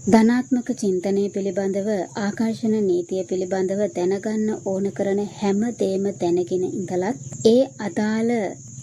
ධනාත්මක චින්තනය පිළිබඳව ආකර්ෂණ නීතිය පිළිබඳව දැනගන්න ඕන කරන හැම දෙයක්ම දැනගෙන ඉඳලත් ඒ අදාළ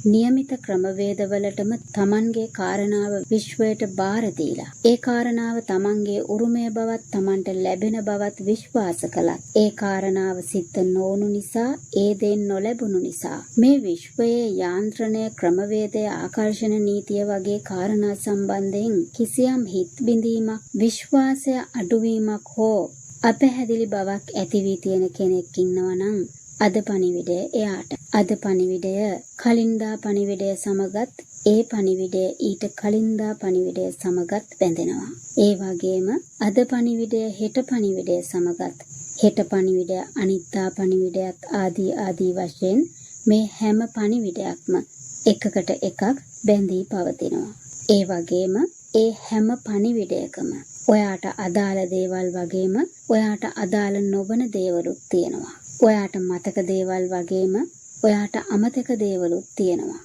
નિયમિત ක්‍රමවේදවලටම තමන්ගේ කාරණාව විශ්වයට බාර දීලා ඒ කාරණාව තමන්ගේ උරුමය බවත් තමන්ට ලැබෙන බවත් විශ්වාස කළත් ඒ කාරණාව සිද්ධ නොවුණු නිසා ඒ දෙන් නොලැබුණු නිසා මේ විශ්වයේ යාන්ත්‍රණය ක්‍රමවේදය ආකර්ෂණ නීතිය වගේ කාරණා සම්බන්ධයෙන් කිසියම් හිත් බිඳීමක් විශ්වාසය අඩුවීමක් හෝ අපැහැදිලි බවක් ඇති වී තියෙන කෙනෙක් ඉන්නවා නම් අද පණිවිඩය එයාට. අද පණිවිඩය කලින්දා පණිවිඩය සමගත් ඒ පණිවිඩය ඊට කලින්දා පණිවිඩය සමගත් බැඳෙනවා. ඒ වගේම අද පණිවිඩය හෙට පණිවිඩය සමගත් හෙට පණිවිඩය අනිත්දා පණිවිඩයත් ආදී වශයෙන් මේ හැම පණිවිඩයක්ම එකකට එකක් බැඳී පවතිනවා. ඒ වගේම ඒ හැම පණිවිඩයකම ඔයාට අදාළ දේවල් වගේම ඔයාට අදාළ නොවන දේවලුත් තියෙනවා. ඔයාට මතක දේවල් වගේම ඔයාට අමතක දේවලුත් තියෙනවා.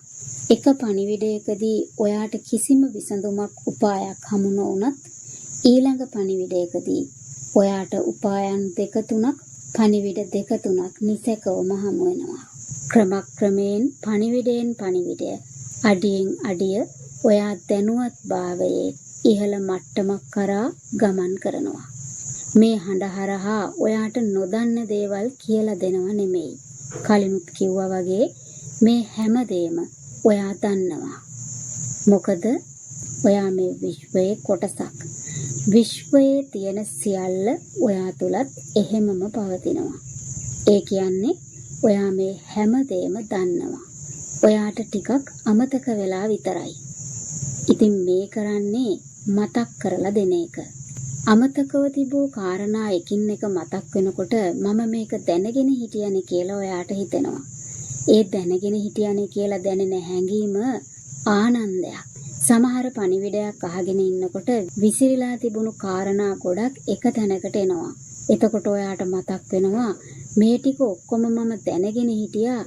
එක පණිවිඩයකදී ඔයාට කිසිම විසඳුමක් උපායක් හමු නොවුනත් ඊළඟ පණිවිඩයකදී ඔයාට උපායන් දෙක තුනක් පණිවිඩ දෙක තුනක් නිසැකවම හමු වෙනවා. ක්‍රමක්‍රමයෙන් පණිවිඩයෙන් පණිවිඩය අඩියෙන් අඩිය ඔයා දැනුවත් භාවයේ ඉහළ මට්ටමක් කරා ගමන් කරනවා. මේ හඬහරහා ඔයාට නොදන්න දේවල් කියලා දෙනව නෙමෙයි. කලිනුත් කිව්වා වගේ මේ හැම දෙයක්ම ඔයා දන්නවා. මොකද ඔයා මේ විශ්වයේ කොටසක්. විශ්වයේ තියෙන සියල්ල ඔයා තුලත් එහෙමම පවතිනවා. ඒ කියන්නේ ඔයා මේ හැම දෙයක්ම දන්නවා. ඔයාට ටිකක් අමතක වෙලා විතරයි. ඉතින් මේ කරන්නේ මතක් කරලා දෙන එක. අමතකව තිබූ කාරණා එකින් එක මතක් වෙනකොට මම මේක දැනගෙන හිටියනේ කියලා ඔයාට හිතෙනවා. ඒ දැනගෙන හිටියනේ කියලා දැනෙන හැඟීම ආනන්දයක්. සමහර පණිවිඩයක් අහගෙන ඉන්නකොට විසිරීලා තිබුණු කාරණා ගොඩක් එක තැනකට එනවා. එතකොට ඔයාට මතක් වෙනවා මේ ටික ඔක්කොම මම දැනගෙන හිටියා.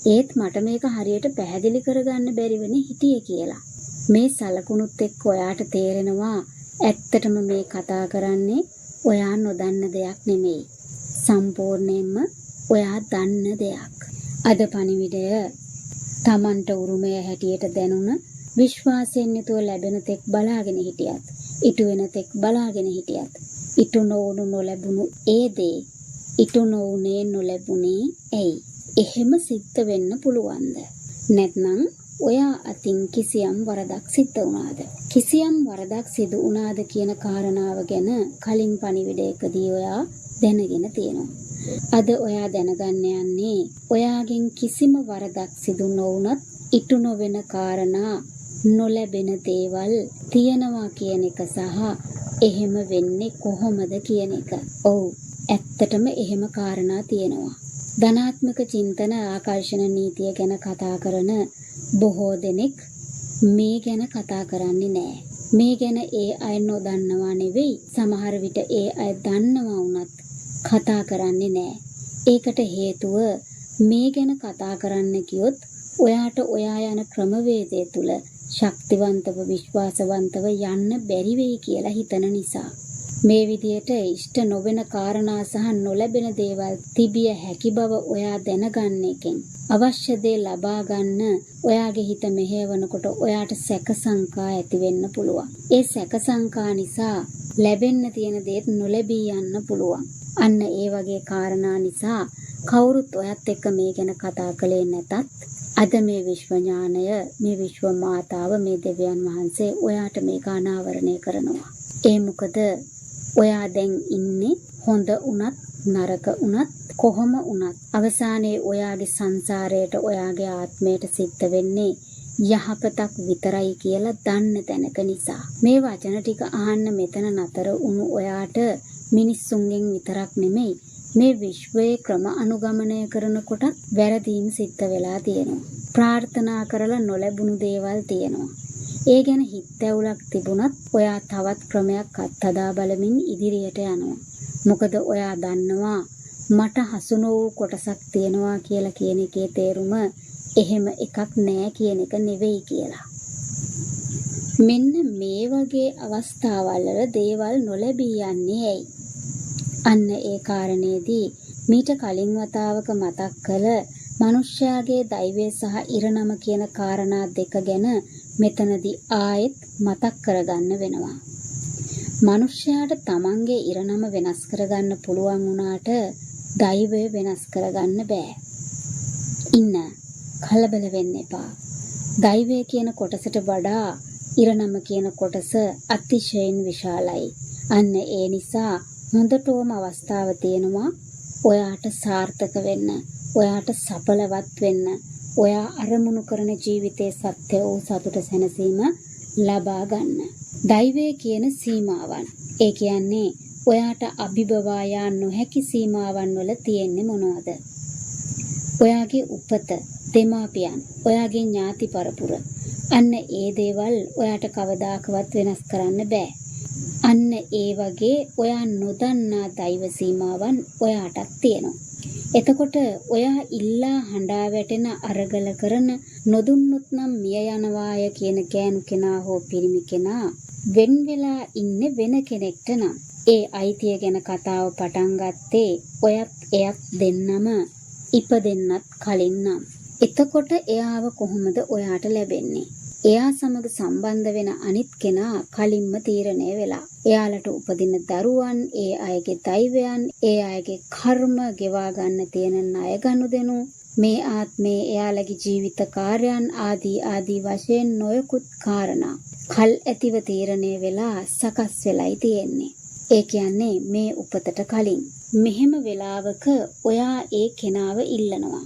ඒත් මට මේක හරියට පැහැදිලි කරගන්න බැරි වෙන්නේ හිටියේ කියලා. මේ සලකුණුත් එක්ක ඔයාට තේරෙනවා ඇත්තටම මේ කතා කරන්නේ ඔයා නොදන්න දෙයක් නෙමෙයි. සම්පූර්ණයෙන්ම ඔයා දන්න දෙයක්. අද පණිවිඩය Tamanට උරුමය හැටියට දැනුණ විශ්වාසයෙන් යුතුව ලැබෙන තෙක් බලාගෙන හිටියත්, ඉටු වෙන තෙක් බලාගෙන හිටියත්, ඉටු නොවුණු නොලැබුණු ඒ දේ ඉටු නොවුනේ නොලැබුණේ ඇයි? එහෙම සිද්ධ වෙන්න පුළුවන්ද? නැත්නම් ඔයා අතින් කිසියම් වරදක් සිද්ධ වුණාද? කිසියම් වරදක් සිදු වුණාද කියන කාරණාව ගැන කලින් පණිවිඩයකදී ඔයා දැනගෙන තියෙනවා. අද ඔයා දැනගන්න යන්නේ ඔයාගෙන් කිසිම වරදක් සිදු නොවුනත් ඉටු නොවන කාරණා නොලැබෙන දේවල් තියෙනවා කියන එක සහ එහෙම වෙන්නේ කොහොමද කියන එක. ඔව්, ඇත්තටම එහෙම කාරණා තියෙනවා. ධනාත්මක චින්තන ආකර්ෂණ නීතිය ගැන කතා කරන බොහෝ දෙනෙක් මේ ගැන කතා කරන්නේ නැහැ. මේ ගැන ඒ අය නොදන්නවා නෙවෙයි, සමහර විට ඒ අය දන්නවා වුණත් කතා කරන්නේ නැහැ. ඒකට හේතුව මේ ගැන කතා කරන්න කියොත් ඔයාට ඔයා යන ක්‍රමවේදය තුල ශක්තිවන්තව විශ්වාසවන්තව යන්න බැරි වෙයි කියලා හිතන නිසා. මේ විදියට ඉෂ්ට නොවන කාරණා සහ නොලැබෙන දේවල් තිබිය හැකි බව ඔයා දැනගන්න එකෙන් අවශ්‍ය දේ ලබා ගන්න ඔයාගේ හිත මෙහෙවනකොට ඔයාට සැක සංකා ඇති වෙන්න පුළුවන්. ඒ සැක සංකා නිසා ලැබෙන්න තියෙන දේත් නොලැබී යන්න පුළුවන්. අන්න ඒ වගේ කාරණා නිසා කවුරුත් ඔයත් එක්ක මේ ගැන කතා කළේ නැතත් අද මේ විශ්ව ඥානය, මේ විශ්ව මාතාව, මේ දෙවියන් වහන්සේ ඔයාට මේක අනාවරණය කරනවා. ඒ මොකද ඔයා දැන් ඉන්නේ හොඳ උනත් නරක උනත් කොහොම උනත් අවසානයේ ඔයාගේ සංසාරයට ඔයාගේ ආත්මයට සිද්ධ වෙන්නේ යහපතක් විතරයි කියලා දන්න තැනක නිසා. මේ වචන ටික අහන්න මෙතන නතර වුණු ඔයාට මිනිස්සුන්ගෙන් විතරක් නෙමෙයි මේ විශ්වයේ ක්‍රම අනුගමනය කරනකොට වැරදීම් සිද්ධ වෙලා තියෙනවා. ප්‍රාර්ථනා කරලා නොලැබුණු දේවල් තියෙනවා. ඒ ගැන හිතැවුලක් තිබුණත් ඔයා තවත් ක්‍රමයක් අත්හදා බලමින් ඉදිරියට යනවා. මොකද ඔයා දන්නවා මට හසු නොවූ කොටසක් තියෙනවා කියලා කියන එකේ තේරුම එහෙම එකක් නෑ කියන එක නෙවෙයි කියලා. මෙන්න මේ වගේ අවස්ථාවල් වල දේවල් නොලැබී යන්නේ ඇයි? අන්න ඒ කාරණේදී මීට කලින් වතාවක මතක් කළ මනුෂ්‍යයාගේ දෛවය සහ ඉරණම කියන කාරණා දෙක ගැන මෙතනදී ආයෙත් මතක් කරගන්න වෙනවා. මනුෂ්‍යයාට තමන්ගේ ඉරණම වෙනස් කරගන්න පුළුවන් වුණාට දෛවය වෙනස් කරගන්න බෑ. ඉන්න කලබල වෙන්න එපා. දෛවය කියන කොටසට වඩා ඉරණම කියන කොටස අතිශයින් විශාලයි. අන්න ඒ නිසා හොඳටම අවස්ථාව තියෙනවා ඔයාට සාර්ථක වෙන්න, ඔයාට සඵලවත් වෙන්න, ඔයා අරමුණු කරන ජීවිතයේ සත්‍ය වූ සතුට සැනසීම ලබා ගන්න. දෛවය කියන සීමාවන්, ඒ කියන්නේ ඔයාට අභිබවා යා නොහැකි සීමාවන් වල තියෙන්නේ මොනවද? ඔයාගේ උපත, දෙමාපියන්, ඔයාගේ ඥාති පරපුර. අන්න ඒ දේවල් ඔයාට කවදාකවත් වෙනස් කරන්න බෑ. අන්න ඒ වගේ ඔයා නොදන්නා දෛව සීමාවන් ඔයාටත් තියෙනවා. එතකොට ඔයා ඉල්ලා හඬා වැටෙන අරගල කරන නොදුන්නොත් නම් මිය යනවාය කියන ගෑනු කෙනා හෝ පිරිමි කෙනා වෙන් වෙලා ඉන්නේ වෙන කෙනෙක්ට නම් ඒ අයිතිය ගැන කතාව පටන් ගත්තේ ඔයත් එයත් දෙන්නම ඉපදෙන්නත් කලින් නම්. එතකොට එයාව කොහොමද ඔයාට ලැබෙන්නේ? එයා සමග සම්බන්ධ වෙන අනිත් කෙනා කලින්ම තීරණය වෙලා. එයාලට උපදින දරුවන්, ඒ අයගේ දෛවයන්, ඒ අයගේ කර්ම ගෙවා ගන්න තියෙන ණය ගනුදෙනු, මේ ආත්මේ එයාලගේ ජීවිත කාර්යයන් ආදී වශයෙන් නොයෙකුත් කාරණා කල් ඇතිව තීරණය වෙලා සකස් වෙලයි තියෙන්නේ. ඒ කියන්නේ මේ උපතට කලින්. මෙහෙම වෙලාවක ඔයා ඒ කෙනාව ඉල්ලනවා.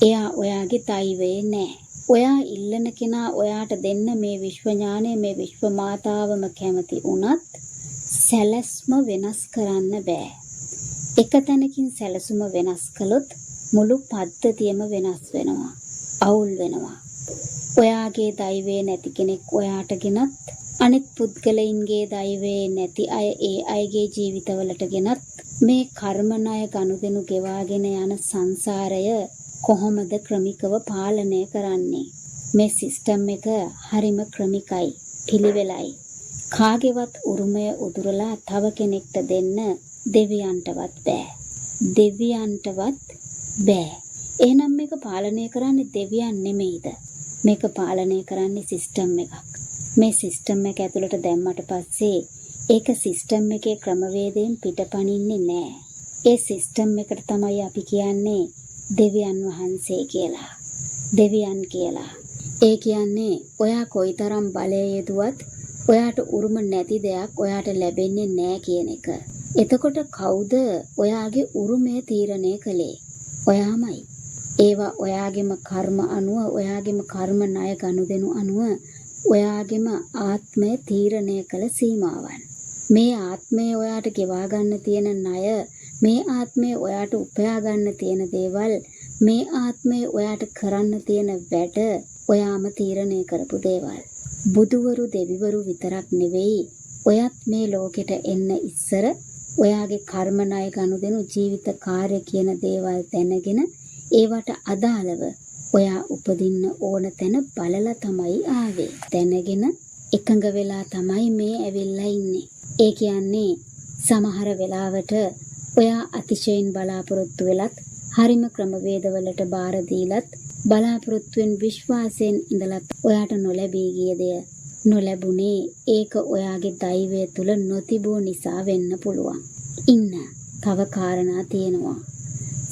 එයා ඔයාගේ දෛවයේ නෑ. ඔයා ඉල්ලන කෙනා ඔයාට දෙන්න මේ විශ්ව ඥානය, මේ විශ්ව මාතාවම කැමති වුණත් සැලැස්ම වෙනස් කරන්න බෑ. එක තැනකින් සැලසුම වෙනස් කළොත් මුළු පද්ධතියම වෙනස් වෙනවා, අවුල් වෙනවා. ඔයාගේ දෛවයේ නැති කෙනෙක් ඔයාට ගෙනත් අනිත් පුද්ගලයින්ගේ දෛවයේ නැති අය ඒ අයගේ ජීවිතවලට ගෙනත් මේ කර්ම ණය ගනුදෙනු ගෙවාගෙන යන සංසාරය කොහොමද ක්‍රමිකව පාලනය කරන්නේ? මේ සිස්ටම් එක හරිම ක්‍රමිකයි, පිළිවෙලයි. කාගේවත් උරුමය උදුරලා තව කෙනෙක්ට දෙන්න දෙවියන්ටවත් බෑ. දෙවියන්ටවත් බෑ. එහෙනම් මේක පාලනය කරන්නේ දෙවියන් නෙමෙයිද? මේක පාලනය කරන්නේ සිස්ටම් එකක්. මේ සිස්ටම් එක ඇතුළට දැම්මට පස්සේ ඒක සිස්ටම් එකේ ක්‍රමවේදයෙන් පිටපණින්නේ නෑ. ඒ සිස්ටම් එකට තමයි අපි කියන්නේ දෙවියන් වහන්සේ කියලා. දෙවියන් කියලා. ඒ කියන්නේ ඔයා කොයිතරම් බලය යෙදුවත් ඔයාට උරුම නැති දෙයක් ඔයාට ලැබෙන්නේ නෑ කියන එක. එතකොට කවුද ඔයාගේ උරුමය තීරණය කළේ? ඔයාමයි. ඒවා ඔයාගේම කර්ම අනුව, ඔයාගේම කර්ම ණය ගනුදෙනු අනුව ඔයාගේම ආත්මය තීරණය කළ සීමාවන්. මේ ආත්මය ඔයාට ගෙවා ගන්න තියෙන ණය, මේ ආත්මය ඔයාට උපයා ගන්න තියෙන දේවල්, මේ ආත්මය ඔයාට කරන්න තියෙන වැඩ ඔයාම තීරණය කරපු දේවල්. බුදුවරු දෙවිවරු විතරක් නෙවෙයි, ඔයත් මේ ලෝකෙට එන්න ඉස්සර ඔයාගේ කර්ම ණය ගනුදෙනු ජීවිත කාර්ය කියන දේවල් දැනගෙන ඒවට අදාළව ඔයා උපදින්න ඕන තැන බලලා තමයි ආවේ. දැනගෙන එකඟ වෙලා තමයි මේ ඇවිල්ලා ඉන්නේ. ඒ කියන්නේ සමහර වෙලාවට ඔයා අතිශයින් බලාපොරොත්තු වෙලත්, හරිම ක්‍රමවේදවලට බාර දීලත්, බලාපොරොත්තුෙන් විශ්වාසයෙන් ඉඳලත් ඔයාට නොලැබී ගිය දෙය නොලැබුණේ ඒක ඔයාගේ දෛවය තුල නොතිබූ නිසා වෙන්න පුළුවන්. ඉන්න තව කාරණා තියෙනවා.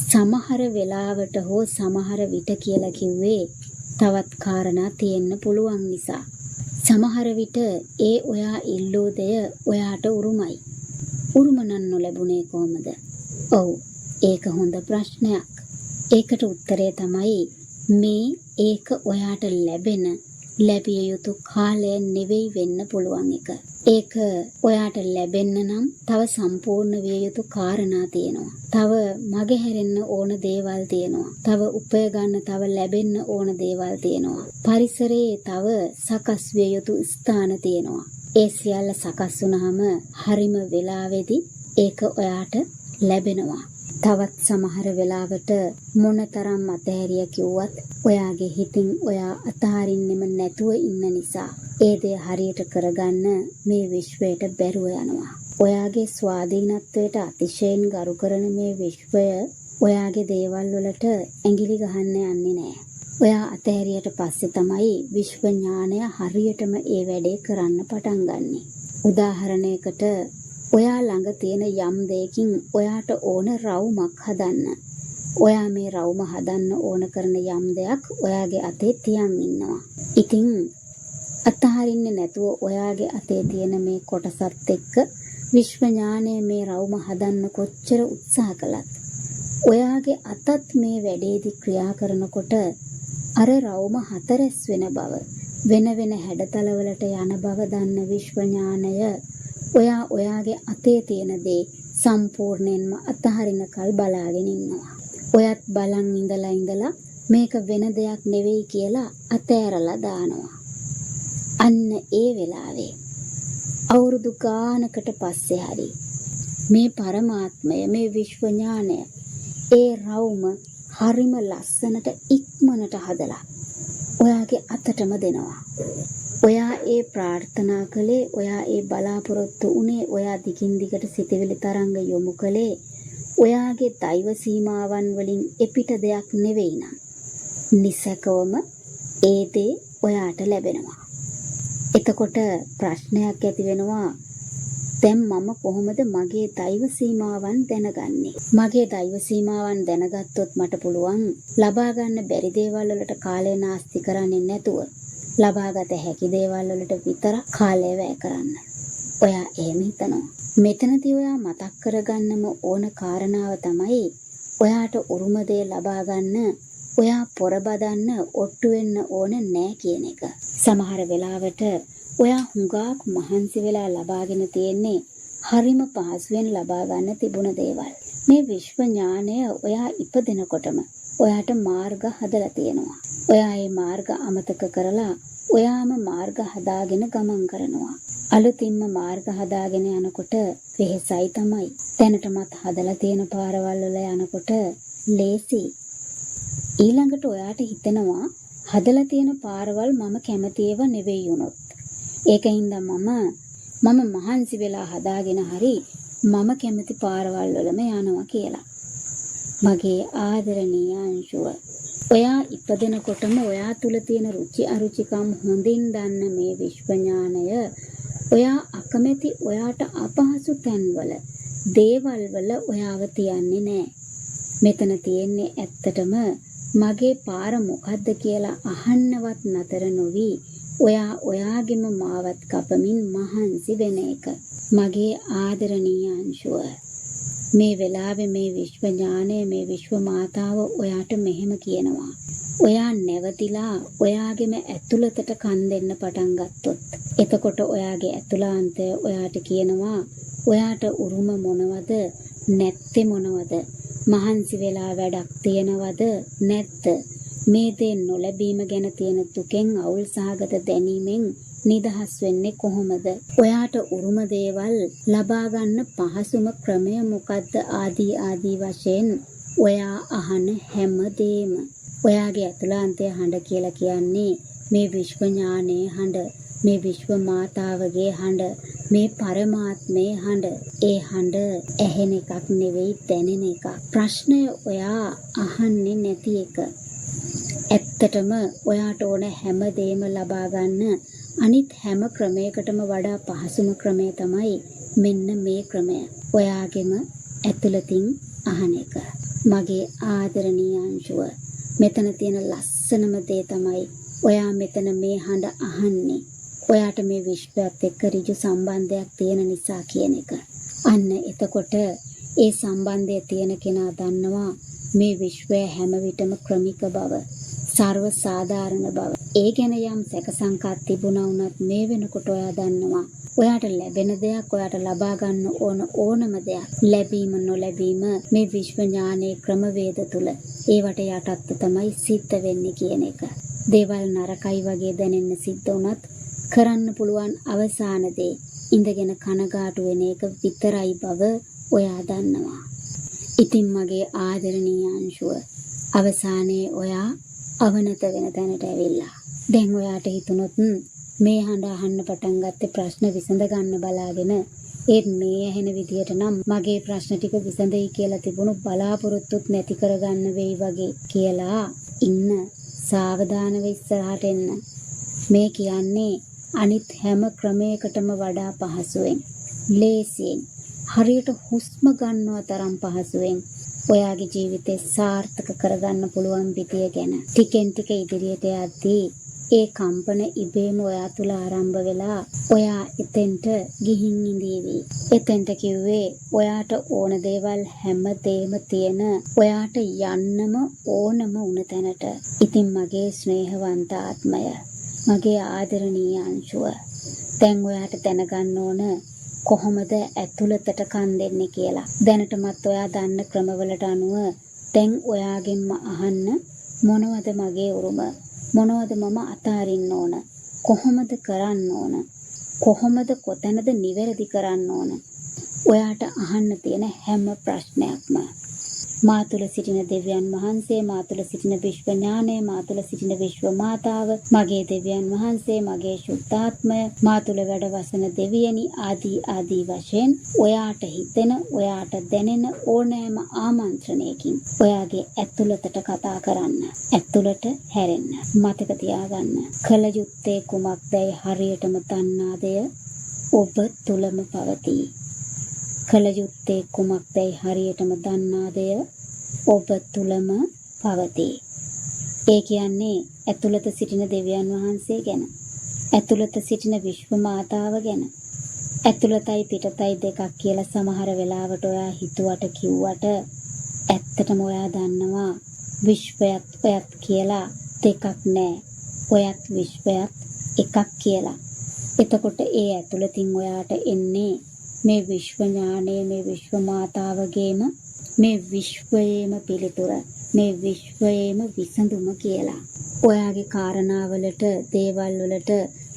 සමහර වෙලාවට හෝ සමහර විට කියලා කිව්වේ තවත් කාරණා තියෙන්න පුළුවන් නිසා. සමහර විට ඒ ඔයා ඉල්ලූ දෙය ඔයාට උරුමයි. උරුම නම් නොලැබුණේ කොහොමද? ඔව්, ඒක හොඳ ප්‍රශ්නයක්. ඒකට උත්තරය තමයි මේ ඒක ඔයාට ලැබිය යුතු කාලය නෙවෙයි වෙන්න පුළුවන් එක. ඒක ඔයාට ලැබෙන්න නම් තව සම්පූර්ණ විය යුතු කාරණා තියෙනවා. තව මගහැරෙන්න ඕන දේවල් තියෙනවා. තව උපය ගන්න, තව ලැබෙන්න ඕන දේවල් තියෙනවා. පරිසරයේ තව සකස් විය යුතු ස්ථාන තියෙනවා. ඒ සියල්ල සකස් වුණාම හරිම වෙලාවේදී ඒක ඔයාට ලැබෙනවා. තවත් සමහර වෙලාවට මොනතරම් අතහැරිය කිව්වත් ඔයාගේ හිතින් ඔයා අතහරින්නෙම නැතුව ඉන්න නිසා ඒ දේ හරියට කරගන්න මේ විශ්වයට බැරුව යනවා. ඔයාගේ ස්වාධීනත්වයට අතිශයින් ගරු කරන මේ විශ්වය ඔයාගේ දේවල් වලට ඇඟිලි ගහන්න යන්නේ නැහැ. ඔයා අතහැරියට පස්සේ තමයි විශ්ව ඥානය හරියටම ඒ වැඩේ කරන්න පටන් ගන්නෙ. උදාහරණයකට ඔයා ළඟ තියෙන යම් දෙයකින් ඔයාට ඕන රවුමක් හදන්න. ඔයා මේ රවුම හදන්න ඕන කරන යම් දෙයක් ඔයාගේ අතේ තියන් ඉන්නවා. ඉතින් අතහරින්නේ නැතුව ඔයාගේ අතේ තියෙන මේ කොටසත් එක්ක විශ්ව ඥානය මේ රවුම හදන්න කොච්චර උත්සාහ කළත් ඔයාගේ අතත් මේ වැඩේදී ක්‍රියා කරනකොට අර රවුම හතරස් වෙන බව වෙන වෙන හැඩතලවලට යන බව දන්න විශ්ව ඥානය ඔයා ඔයාගේ අතේ තියෙන දේ සම්පූර්ණයෙන්ම අතහරිනකල් බලාගෙන ඉන්නවා. ඔයත් බලන් ඉඳලා මේක වෙන දෙයක් නෙවෙයි කියලා අතෑරලා දානවා. අන්න ඒ වෙලාවේ අවුරුදු ගානකට පස්සේ හරි මේ පරමාත්මය මේ විශ්ව ඥානය ඒ රවුම හරිම ලස්සනට ඉක්මනට හදලා ඔයාගේ අතටම දෙනවා. ඔයා ඒ ප්‍රාර්ථනා කළේ, ඔයා ඒ බලාපොරොත්තු උනේ, ඔයා දිගින් දිගට සිතවිලි තරංග යොමු කළේ ඔයාගේ දෛව සීමාවන් වලින් එපිට දෙයක් නෙවෙයි නම් නිසකවම ඒ දේ ඔයාට ලැබෙනවා. එතකොට ප්‍රශ්නයක් ඇති වෙනවා, දැන් මම කොහොමද මගේ දෛව සීමාවන් දැනගන්නේ? මගේ දෛව සීමාවන් දැනගත්තොත් මට පුළුවන් ලබා ගන්න බැරි දේවල් වලට කාලය නාස්ති කරන්නේ නැතුව ලබාගත හැකි දේවල් වලට විතර කාලය වැය කරන්න. ඔයා එහෙම හිතනවා. මෙතනදී ඔයා මතක් කරගන්නම ඕන කාරණාව තමයි ඔයාට උරුම දේ ලබා ගන්න ඔයා පොරබදන්න ඔට්ටු වෙන්න ඕන නෑ කියන එක. සමහර වෙලාවට ඔයා හුඟක් මහන්සි වෙලා ලබාගෙන තියෙන්නේ හරිම පහසුවෙන් ලබා ගන්න තිබුණ දේවල්. මේ විශ්ව ඥානය ඔයා ඉපදෙනකොටම ඔයාට මාර්ග හදලා තියෙනවා. ඔයා මේ මාර්ග අමතක කරලා ඔයාම මාර්ග හදාගෙන ගමන් කරනවා. අලුතින්ම මාර්ග හදාගෙන යනකොට වෙහෙසයි තමයි. දැනටමත් හදලා තියෙන පාරවල් වල යනකොට ලේසි. ඊළඟට ඔයාට හිතෙනවා හදලා තියෙන පාරවල් මම කැමති ඒවා නෙවෙයි වුණොත්. ඒකින්ද මම මහන්සි වෙලා හදාගෙන හරි මම කැමති පාරවල් වලම යනවා කියලා. මගේ ආදරණීය අංශුව, ඔයා ඉපදෙනකොටම ඔයා තුල තියෙන රුචි අරුචිකම් හොඳින් දන්න මේ විශ්ව ඥානය ඔයා අකමැති ඔයාට අපහසු තැන්වල දේවල් වල ඔයාව තියන්නේ නැහැ. මෙතන තියෙන්නේ ඇත්තටම මගේ පාර මොකද්ද කියලා අහන්නවත් නතර නොවි ඔයා ඔයාගෙම මාවත් කපමින් මහන්සි වෙන එක. මගේ ආදරණීය අංශුව, මේ වෙලාවේ මේ විශ්ව ඥානය, මේ විශ්ව මාතාව ඔයාට මෙහෙම කියනවා. ඔයා නැවතිලා ඔයාගෙම ඇතුළතට කන් දෙන්න පටන් ගත්තොත්, එතකොට ඔයාගේ ඇතුළාන්තය ඔයාට කියනවා ඔයාට උරුම මොනවද නැත්තේ මොනවද, මහන්සි වෙලා වැඩක් තියනවද නැත්ද, මේ දේ නොලැබීම ගැන තියෙන දුකෙන් අවුල් සහගත දැනීමෙන් නිදහස් වෙන්නේ කොහොමද, ඔයාට උරුම දේවල් ලබා ගන්න පහසුම ක්‍රමය මොකද්ද ආදී වශයෙන් ඔයා අහන හැමදේම ඔයාගේ ඇතුළාන්තයේ හඬ කියලා කියන්නේ මේ විශ්ව ඥානයේ හඬ, මේ විශ්ව මාතාවගේ හඬ, මේ පරමාත්මයේ හඬ. ඒ හඬ ඇහෙන එකක් නෙවෙයි, දැනෙන එකක්. ප්‍රශ්නය ඔයා අහන්නේ නැති එක. ඇත්තටම ඔයාට ඕන හැමදේම ලබා ගන්න අනිත් හැම ක්‍රමයකටම වඩා පහසුම ක්‍රමය තමයි මෙන්න මේ ක්‍රමය. ඔයාගෙම ඇතුළතින් අහන එක. මගේ ආදරණීය අංශුව, මෙතන තියෙන ලස්සනම දේ තමයි ඔයා මෙතන මේ හඬ අහන්නේ ඔයාට මේ විශ්වයත් එක්ක ඍජු සම්බන්ධයක් තියෙන නිසා කියන එක. අන්න එතකොට ඒ සම්බන්ධය තියෙන කෙනා දන්නවා මේ විශ්වය හැම විටම ක්‍රමික බව, සර්ව සාධාරණ බව. ඒ ගැන යම් සැක සංකා තිබුණා වුණත් මේ වෙනකොට ඔයා දන්නවා ඔයාට ලැබෙන දෙයක්, ඔයාට ලබා ගන්න ඕනම දෙයක්, ලැබීම නොලැබීම මේ විශ්ව ඥානයේ ක්‍රමවේද තුල ඒවට යටත්ව තමයි සිද්ධ වෙන්නේ කියන එක. දේවල් නරකයි වගේ දැනෙන්න සිද්ධ වුණත් කරන්න පුළුවන් අවසාන දේ ඉඳගෙන කනගාටු වෙන එක විතරයි බව ඔයා දන්නවා. ඉතින් මගේ ආදරණීය අංශුව අවසානයේ ඔයා අවනත වෙන තැනට ඇවිල්ලා. දැන් ඔයාට හිතුනොත් මේ හඬ අහන්න පටන් ගත්තේ ප්‍රශ්න විසඳ ගන්න බලාගෙන ඒත් මේ ඇහෙන විදියට නම් මගේ ප්‍රශ්න ටික විසඳෙයි කියලා තිබුණු බලාපොරොත්තුත් නැති කරගන්න වෙයි වගේ කියලා ඉන්න සාවධානව ඉස්සරහට එන්න. මේ කියන්නේ අනිත් හැම ක්‍රමයකටම වඩා පහසුවෙන් ලේසියෙන් හරියට හුස්ම ගන්නවා තරම් පහසුවෙන් ඔයාගේ ජීවිතේ සාර්ථක කරගන්න පුළුවන් විදිය ගැන ටිකෙන් ටික ඉදිරියට යද්දී ඒ කම්පන ඉබේම ඔයා තුල ආරම්භ වෙලා ඔයා එතෙන්ට ගිහින් ඉඳීවි. එතෙන්ට කිව්වේ ඔයාට ඕන දේවල් හැමදේම තියෙන ඔයාට යන්නම ඕනම උන තැනට. ඉතින් මගේ ස්නේහවන්ත ආත්මය, මගේ ආදරණීය අංශුව, දැන් ඔයාට දැනගන්න ඕන කොහොමද ඇතුළතට කන් දෙන්නේ කියලා. දැනටමත් ඔයා දන්න ක්‍රමවලට අනුව දැන් ඔයාගෙන්ම අහන්න මොනවද මගේ උරුම? මොනවද මම අතාරින්න ඕන? කොහොමද කරන්න ඕන? කොහොමද කොතැනද නිවැරදි කරන්න ඕන? ඔයාට අහන්න තියෙන හැම ප්‍රශ්නයක්ම මා තුළ සිටින දෙවියන් වහන්සේ, මා තුළ සිටින විශ්ව ඥානය, මා තුළ සිටින විශ්ව මාතාව, මගේ දෙවියන් වහන්සේ, මගේ ශුද්ධාත්මය, මා තුළ වැඩ වසන දෙවියනි ආදී වශයෙන් ඔයාට හිතෙන, ඔයාට දැනෙන ඕනෑම ආමන්ත්‍රණයකින් ඔයාගේ ඇතුළතට කතා කරන්න. ඇතුළට හැරෙන්න. මතක තියාගන්න. කල යුත්තේ කුමක්දයි හරියටම දන්නාදය ඔබ තුළම පවතී. කල යුත්තේ කුමක්දයි හරියටම දන්නාදය ඔබ තුළම පවතී. ඒ කියන්නේ ඇතුළත සිටින දෙවියන් වහන්සේ ගැන, ඇතුළත සිටින විශ්ව මාතාව ගැන. ඇතුළතයි පිටතයි දෙකක් කියලා සමහර වෙලාවට ඔයා හිතුවට කිව්වට ඇත්තටම ඔයා දන්නවා විශ්වයත් ඔයත් කියලා දෙකක් නෑ. ඔයත් විශ්වයත් එකක් කියලා. එතකොට ඒ ඇතුළතින් ඔයාට එන්නේ මේ විශ්ව ඥානයේ, මේ විශ්ව මාතාවගේම, මේ විශ්වයේම පිළිතුර, මේ විශ්වයේම විසඳුම කියලා. ඔයාගේ කාරණාවලට, දේවල් වලට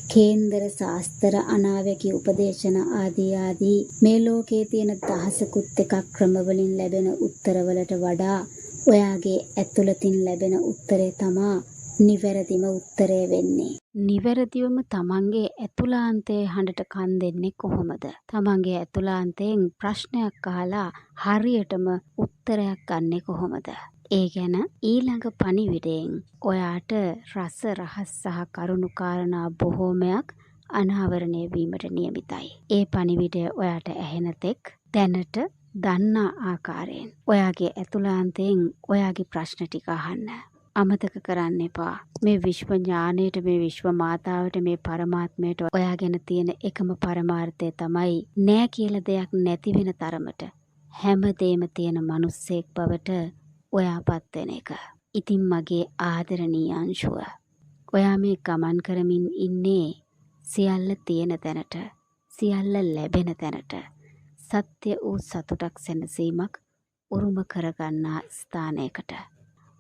කේන්දර ශාස්ත්‍ර, අනාවැකි උපදේශන ආදී මේ ලෝකයේ තියෙන දහසකුත් එකක් ක්‍රමවලින් ලැබෙන උත්තරවලට වඩා ඔයාගේ ඇතුළතින් ලැබෙන උත්තරේ තමා නිවැරදිම උත්තරය වෙන්නේ. නිවැරදිවම තමන්ගේ ඇතුළාන්තයේ හඬට කන් දෙන්නේ කොහොමද? තමන්ගේ ඇතුළාන්තයෙන් ප්‍රශ්නයක් අහලා හරියටම උත්තරයක් ගන්නෙ කොහොමද? ඒ ගැන ඊළඟ පණිවිඩයෙන් ඔයාට රස රහස් සහ කරුණු කාරණා බොහෝමයක් අනාවරණය වීමට නියමිතයි. ඒ පණිවිඩය ඔයාට ඇහෙන තෙක් දැනට දන්නා ආකාරයෙන් ඔයාගේ ඇතුළාන්තයෙන් ඔයාගේ ප්‍රශ්න ටික අහන්න. අමතක කරන්න එපා. මේ විශ්ව ඥානයට, මේ විශ්ව මාතාවට, මේ පරමාත්මයට ඔයා ගැන තියෙන එකම පරමාර්ථය තමයි නෑ කියලා දෙයක් නැති වෙන තරමට හැමදේම තියෙන මිනිස්සෙක් බවට ඔයාපත් වෙන එක. ඉතින් මගේ ආදරණීය අංශුව, ඔයා මේ ගමන් කරමින් ඉන්නේ සියල්ල තියෙන තැනට, සියල්ල ලැබෙන තැනට, සත්‍ය වූ සතුටක් සැනසීමක් උරුම කරගන්නා ස්ථානයකට.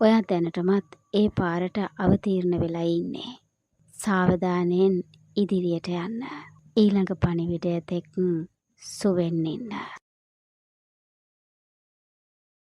ඔයා දැනටමත් ඒ පාරට අවතීර්ණ වෙලා ඉන්නේ. සාවධානයෙන් ඉදිරියට යන්න. ඊළඟ පණිවිඩය තෙක් සුවෙන් ඉන්න.